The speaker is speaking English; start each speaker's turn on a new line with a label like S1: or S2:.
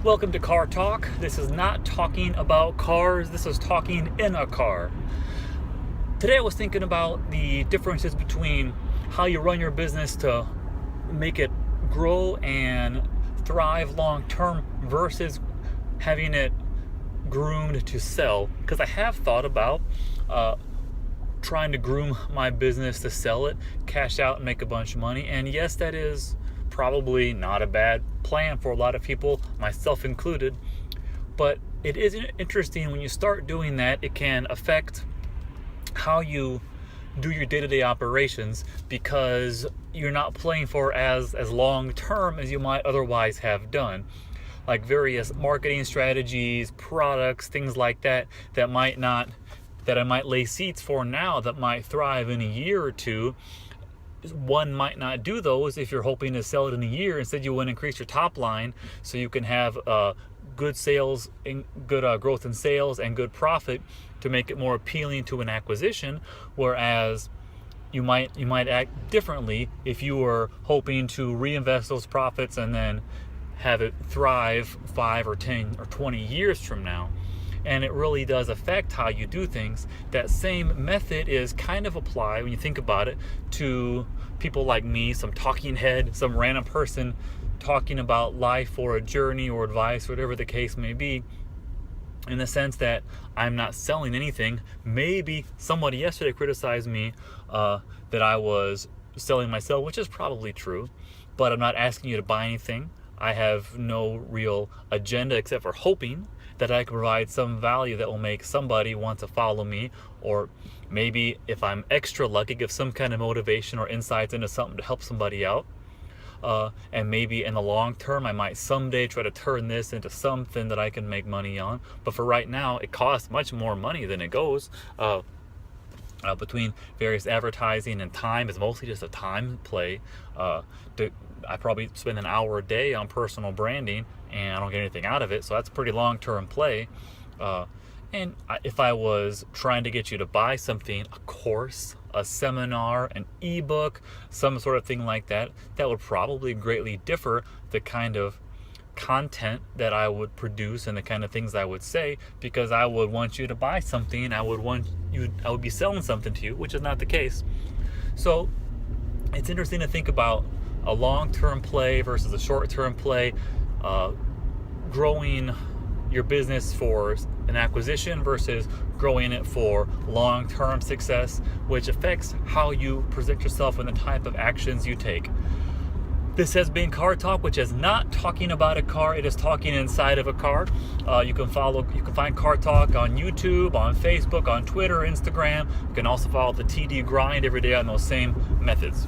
S1: Welcome to Car Talk. This is not talking about cars, this is talking in a car. Today I was thinking about the differences between how you run your business to make it grow and thrive long term versus having it groomed to sell. Because I have thought about trying to groom my business to sell it, cash out and make a bunch of money. And yes, that is probably not a bad plan for a lot of people, myself included. But it is interesting when you start doing that, it can affect how you do your day-to-day operations, because you're not playing for as long term as you might otherwise have done. Like various marketing strategies, products, things like that that I might lay seeds for now that might thrive in a year or two. One might not do those if you're hoping to sell it in a year. Instead, you want to increase your top line so you can have good sales and good growth in sales and good profit to make it more appealing to an acquisition. Whereas you might act differently if you were hoping to reinvest those profits and then have it thrive 5 or 10 or 20 years from now. And it really does affect how you do things. That same method is kind of applied, when you think about it, to people like me, some talking head, some random person talking about life or a journey or advice, whatever the case may be, in the sense that I'm not selling anything. Maybe somebody yesterday criticized me that I was selling myself, which is probably true, but I'm not asking you to buy anything. I have no real agenda except for hoping that I can provide some value that will make somebody want to follow me, or maybe if I'm extra lucky, give some kind of motivation or insights into something to help somebody out. And maybe in the long term, I might someday try to turn this into something that I can make money on. But for right now, it costs much more money than it goes. Between various advertising and time, is mostly just a time play. I probably spend an hour a day on personal branding and I don't get anything out of it, so that's a pretty long-term play. If I was trying to get you to buy something, a course, a seminar, an ebook, some sort of thing like that, that would probably greatly differ the kind of content that I would produce and the kind of things I would say, because I would want you to buy something. I would be selling something to you, which is not the case. So it's interesting to think about a long-term play versus a short-term play, growing your business for an acquisition versus growing it for long-term success, which affects how you present yourself and the type of actions you take. This has been Car Talk, which is not talking about a car, it is talking inside of a car. You can find Car Talk on YouTube, on Facebook, on Twitter, Instagram. You can also follow the TD Grind every day on those same methods.